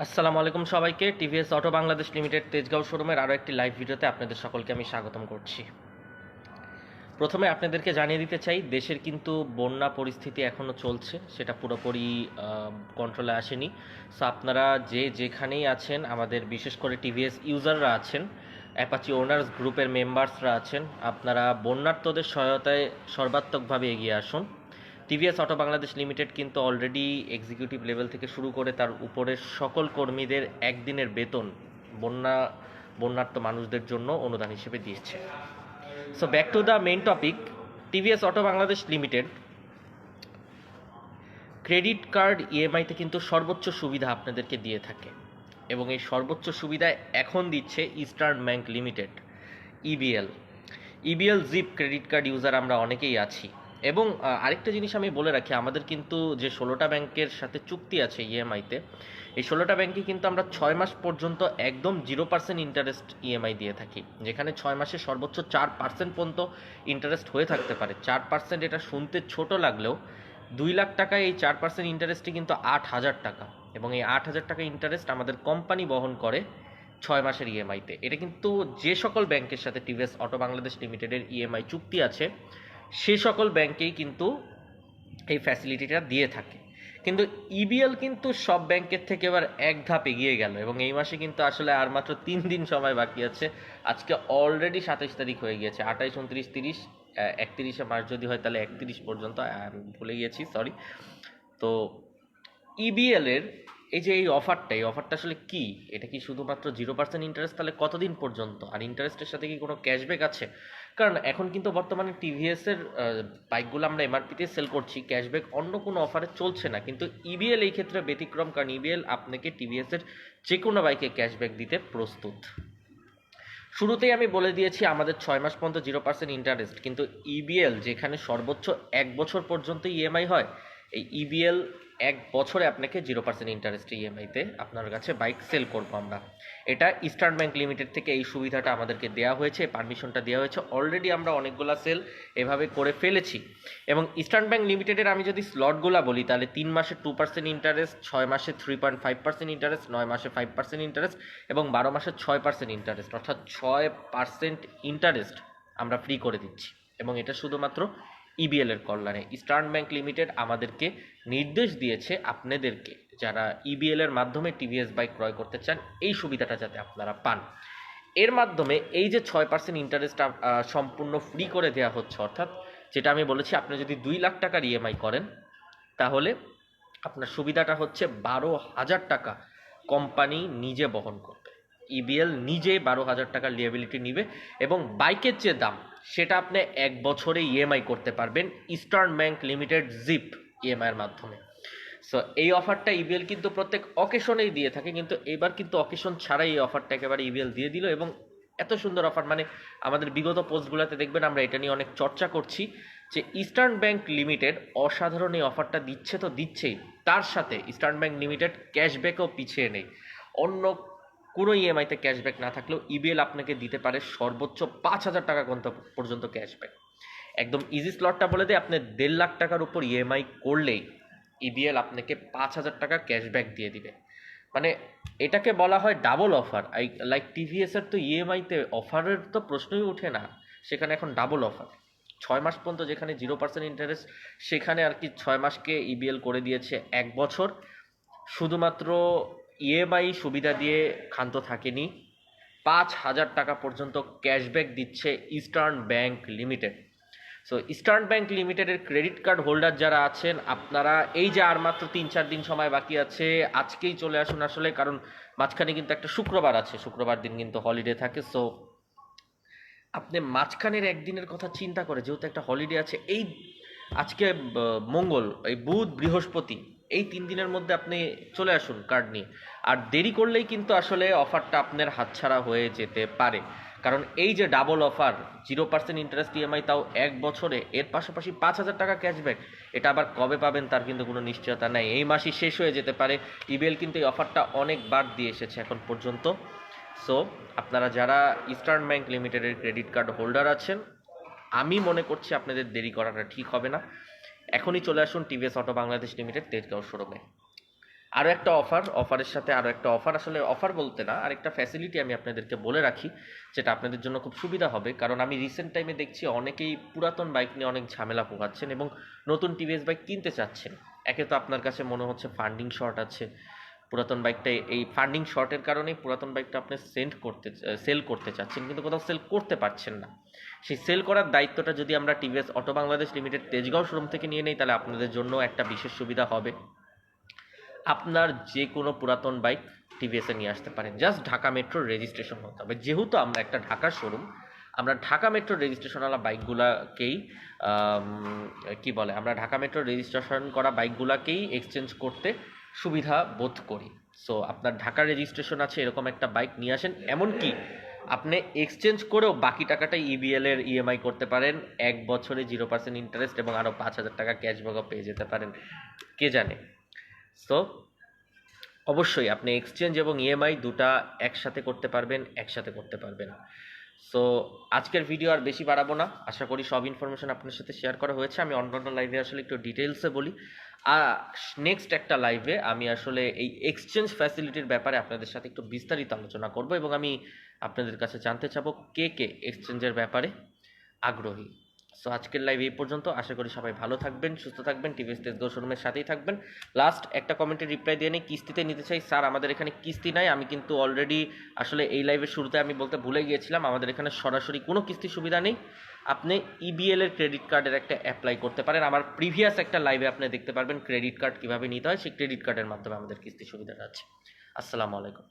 আসসালামু আলাইকুম সবাইকে। TVS auto Bangladesh limited Tejgaon শোরুমের আরও একটি লাইভ ভিডিওতে আপনাদের সকলকে আমি স্বাগতম করছি। প্রথমে আপনাদেরকে জানিয়ে দিতে চাই, দেশের কিন্তু বন্যা পরিস্থিতি এখনও চলছে, সেটা পুরোপুরি কন্ট্রোলে আসেনি। সো আপনারা যে যেখানেই আছেন, আমাদের বিশেষ করে টিভিএস ইউজাররা আছেন, অ্যাপাচি ওনার্স গ্রুপের মেম্বার্সরা আছেন, আপনারা বন্যার্তদের সহায়তায় সর্বাত্মকভাবে এগিয়ে আসুন। টিভিএস অটো বাংলাদেশ লিমিটেড কিন্তু অলরেডি এক্সিকিউটিভ লেভেল থেকে শুরু করে তার উপরের সকল কর্মীদের একদিনের বেতন বন্যার্ত মানুষদের জন্য অনুদান হিসেবে দিয়েছে। So back to the main topic, TVS auto Bangladesh limited credit card ইএমআইতে কিন্তু সর্বোচ্চ সুবিধা আপনাদেরকে দিয়ে থাকে, এবং এই সর্বোচ্চ সুবিধা এখন দিচ্ছে Eastern Bank Limited, EBL. EBL Zip credit card user আমরা অনেকেই আছি। এবং আরেকটা জিনিস আমি বলে রাখি, আমাদের কিন্তু যে 16টা ব্যাংকের সাথে চুক্তি আছে ইএমআইতে, এই 16টা ব্যাংকে কিন্তু আমরা 6 মাস পর্যন্ত একদম 0% ইন্টারেস্ট ইএমআই দিয়ে থাকি, যেখানে 6 মাসে সর্বোচ্চ 4% পর্যন্ত ইন্টারেস্ট হয়ে থাকতে পারে। 4% এটা শুনতে ছোট লাগলেও 2 লাখ টাকায় এই 4% ইন্টারেস্টই কিন্তু 8,000 টাকা, এবং এই 8,000 টাকা ইন্টারেস্ট আমাদের কোম্পানি বহন করে 6 মাসের ইএমআইতে। এটা কিন্তু যে সকল ব্যাংকের সাথে টিভিএস অটো বাংলাদেশ লিমিটেডের ইএমআই চুক্তি আছে, সে সকল ব্যাংকেই কিন্তু এই ফ্যাসিলিটিটা দিয়ে থাকে। কিন্তু ইবিএল কিন্তু সব ব্যাংকের থেকে এবার এক ধাপ এগিয়ে গেল, এবং এই মাসে কিন্তু আসলে আর মাত্র 3 দিন সময় বাকি আছে। আজকে অলরেডি 27 তারিখ হয়ে গিয়েছে, 28, 29, 30, 31শে মার্চ যদি হয় তাহলে 31 পর্যন্ত, আমি ভুলে গিয়েছি, সরি। তো ইবিএল এর এই অফারটা আসলে কি? এটা কি শুধুমাত্র 0% ইন্টারেস্ট? তাহলে কতদিন পর্যন্ত? আর ইন্টারেস্টের সাথে কি কোনো ক্যাশব্যাক আছে? কারণ এখন কিন্তু বর্তমানে টিভিএস এর বাইকগুলো আমরা এমআরপিতে সেল করছি, ক্যাশব্যাক অন্য কোনো অফারে চলছে না। কিন্তু ইবিএল এই ক্ষেত্রে ব্যতিক্রম, কারণ ইবিএল আপনাকে টিভিএস এর যে কোনো বাইকে ক্যাশব্যাক দিতে প্রস্তুত। শুরুতেই আমি বলে দিয়েছি আমাদের 6 মাস পর্যন্ত 0% ইন্টারেস্ট, কিন্তু ইবিএল যেখানে সর্বোচ্চ 1 বছর পর্যন্ত ইএমআই হয়, এই ইবিএল 1 বছরে আপনাকে 0% ইন্টারেস্টে ইএমআইতে আপনার কাছে বাইক সেল করবো আমরা। এটা ইস্টার্ন ব্যাংক লিমিটেড থেকে এই সুবিধাটা আমাদেরকে দেওয়া হয়েছে, পারমিশনটা দেওয়া হয়েছে। অলরেডি আমরা অনেকগুলো সেল এভাবে করে ফেলেছি। এবং ইস্টার্ন ব্যাংক লিমিটেডের আমি যদি স্লটগুলো বলি, তাহলে 3 মাসে 2% ইন্টারেস্ট, 6 মাসে 3.5% ইন্টারেস্ট, 9 মাসে 5% ইন্টারেস্ট, এবং 12 মাসে 6% ইন্টারেস্ট, অর্থাৎ 6% ইন্টারেস্ট আমরা ফ্রি করে দিচ্ছি। এবং এটা শুধুমাত্র ইবিএল এর কল্যাণে। ইস্টার্ন ব্যাংক লিমিটেড আমাদেরকে নির্দেশ দিয়েছে আপনাদেরকে, যারা ইবিএল এর মাধ্যমে টিভিএস বাইক ক্রয় করতে চান, এই সুবিধাটা যাতে আপনারা পান। এর মাধ্যমে এই যে 6% ইন্টারেস্ট সম্পূর্ণ ফ্রি করে দেওয়া হচ্ছে, অর্থাৎ যেটা আমি বলেছি, আপনি যদি 2 লাখ টাকার ইএমআই করেন, তাহলে আপনার সুবিধাটা হচ্ছে 12,000 টাকা কোম্পানি নিজে বহন করবে। ইবিএল নিজে 12,000 টাকার লিয়াবিলিটি নিবে, এবং বাইকের যে দাম সেটা আপনি 1 বছরে ইএমআই করতে পারবেন ইস্টার্ন ব্যাংক লিমিটেড জিপ ইএমআইয়ের মাধ্যমে। সো এই অফারটা ইবিএল কিন্তু প্রত্যেক অকেশনেই দিয়ে থাকে, কিন্তু এবার কিন্তু অকেশন ছাড়াই এই অফারটা একেবারে ইবিএল দিয়ে দিল। এবং এত সুন্দর অফার, মানে আমাদের বিগত পোস্টগুলোতে দেখবেন আমরা এটা নিয়ে অনেক চর্চা করছি যে ইস্টার্ন ব্যাংক লিমিটেড অসাধারণ এই অফারটা দিচ্ছে, তো দিচ্ছেই, তার সাথে ইস্টার্ন ব্যাংক লিমিটেড ক্যাশব্যাকও পিছিয়ে নেই। অন্য কোনো ইএমআইতে ক্যাশব্যাক না থাকলেও ইবিএল আপনাকে দিতে পারে সর্বোচ্চ 5,000 টাকা পর্যন্ত ক্যাশব্যাক। একদম ইজি স্লটটা বলে দেয়, আপনি 1.5 লাখ টাকার উপর ইএমআই করলেই ইবিএল আপনাকে 5,000 টাকা ক্যাশব্যাক দিয়ে দিবে। মানে এটাকে বলা হয় ডাবল অফার। লাইক টিভিএস এর তো ইএমআইতে অফারের তো প্রশ্নই ওঠে না, সেখানে এখন ডাবল অফার। 6 মাস পর্যন্ত যেখানে 0% ইন্টারেস্ট, সেখানে আর কি 6 মাসকে ইবিএল করে দিয়েছে 1 বছর। শুধুমাত্র ইএমআই সুবিধা দিয়ে ক্ষান্ত থাকেনি, 5,000 টাকা পর্যন্ত ক্যাশব্যাক দিচ্ছে Eastern Bank limited. So eastern bank লিমিটেডের ক্রেডিট কার্ড হোল্ডার যারা আছেন, আপনারা এই যে আর মাত্র 3-4 দিন সময় বাকি আছে, আজকেই চলে আসুন আসলে, কারণ মাঝখানে কিন্তু একটা শুক্রবার আছে, শুক্রবার দিন কিন্তু হলিডে থাকে। সো আপনি মাঝখানের একদিনের কথা চিন্তা করে, যেহেতু একটা হলিডে আছে, এই আজকে মঙ্গল, এই বুধ, বৃহস্পতি, এই 3 দিনের মধ্যে আপনি চলে আসুন কার্ড নিয়ে। আর দেরি করলেই কিন্তু আসলে অফারটা আপনার হাতছাড়া হয়ে যেতে পারে, কারণ এই যে ডাবল অফার, 0% ইন্টারেস্ট ইএমআই, তাও 1 বছরে, এর পাশাপাশি 5,000 টাকা ক্যাশব্যাক, এটা আবার কবে পাবেন তার কিন্তু কোনো নিশ্চয়তা নাই, এই মাসই শেষ হয়ে যেতে পারে। ইবিএল কিন্তু এই অফারটা অনেকবার দিয়ে এসেছে এখন পর্যন্ত। সো আপনারা যারা ইস্টার্ন ব্যাংক লিমিটেডের ক্রেডিট কার্ড হোল্ডার আছেন, আমি মনে করছি আপনাদের দেরি করাটা ঠিক হবে না। এখনই চলে আসুন TVS auto Bangladesh limited Tejgaon শোরুমে। আরও একটা অফারের সাথে আরও একটা অফার, আসলে অফার বলতে না, আরেকটা ফ্যাসিলিটি আমি আপনাদেরকে বলে রাখি, যেটা আপনাদের জন্য খুব সুবিধা হবে। কারণ আমি রিসেন্ট টাইমে দেখছি অনেকেই পুরাতন বাইক নিয়ে অনেক ঝামেলা পোহাচ্ছেন এবং নতুন টিভিএস বাইক কিনতে চাচ্ছেন। একে তো আপনার কাছে মনে হচ্ছে ফান্ডিং শর্ট আছে, পুরাতন বাইকটা, এই ফান্ডিং শর্টের কারণেই পুরাতন বাইকটা আপনি সেল করতে চাচ্ছেন, কিন্তু কোথাও সেল করতে পারছেন না। সেই সেল করার দায়িত্বটা যদি আমরা TVS auto Bangladesh limited Tejgaon showroom থেকে নিয়ে নেই, তাহলে আপনাদের জন্য একটা বিশেষ সুবিধা হবে। আপনার যে কোনো পুরাতন বাইক টিভিএসে নিয়ে আসতে পারেন, জাস্ট ঢাকা মেট্রোর রেজিস্ট্রেশন হতে হবে। যেহেতু আমরা একটা ঢাকার শোরুম, আমরা ঢাকা মেট্রোর রেজিস্ট্রেশনওয়ালা বাইকগুলোকেই আমরা ঢাকা মেট্রোর রেজিস্ট্রেশন করা বাইকগুলোকেই এক্সচেঞ্জ করতে সুবিধা বোধ করি। সো আপনার ঢাকার রেজিস্ট্রেশন আছে এরকম একটা বাইক নিয়ে আসেন, এমনকি আপনি এক্সচেঞ্জ করেও বাকি টাকাটাই ইবিএল এর ইএমআই করতে পারেন, 1 বছরে 0% ইন্টারেস্ট এবং আরও 5,000 টাকা ক্যাশব্যাকও পেয়ে যেতে পারেন, কে জানে। সো অবশ্যই আপনি এক্সচেঞ্জ এবং ইএমআই দুটা একসাথে করতে পারবেন। সো আজকের ভিডিও আর বেশি বাড়াবো না, আশা করি সব ইনফরমেশন আপনার সাথে শেয়ার করা হয়েছে। আমি অন্যান্য লাইভে আসলে একটু ডিটেলসে বলি, আর নেক্সট একটা লাইভে আমি আসলে এই এক্সচেঞ্জ ফ্যাসিলিটির ব্যাপারে আপনাদের সাথে একটু বিস্তারিত আলোচনা করব এবং আমি আপনাদের কাছে জানতে চাবো কে কে এক্সচেঞ্জের ব্যাপারে আগ্রহী। সো আজকের লাইভ এই পর্যন্ত, আশা করি সবাই ভালো থাকবেন, সুস্থ থাকবেন, টিভিএস তেজগাঁও শোরুমের সাথেই থাকবেন। লাস্ট একটা কমেন্টে রিপ্লাই দিয়ে নেই, কিস্তিতে নিতে চাই স্যার, আমাদের এখানে কিস্তি নাই। আমি কিন্তু অলরেডি আসলে এই লাইভের শুরুতে আমি বলতে ভুলে গিয়েছিলাম, আমাদের এখানে সরাসরি কোনো কিস্তির সুবিধা নেই। আপনি ইবিএল এর ক্রেডিট কার্ডের একটা অ্যাপ্লাই করতে পারেন। আমার প্রিভিয়াস একটা লাইভে আপনি দেখতে পারবেন ক্রেডিট কার্ড কীভাবে নিতে হয়, সেই ক্রেডিট কার্ডের মাধ্যমে আমাদের কিস্তি সুবিধাটা আছে। আসসালামু আলাইকুম।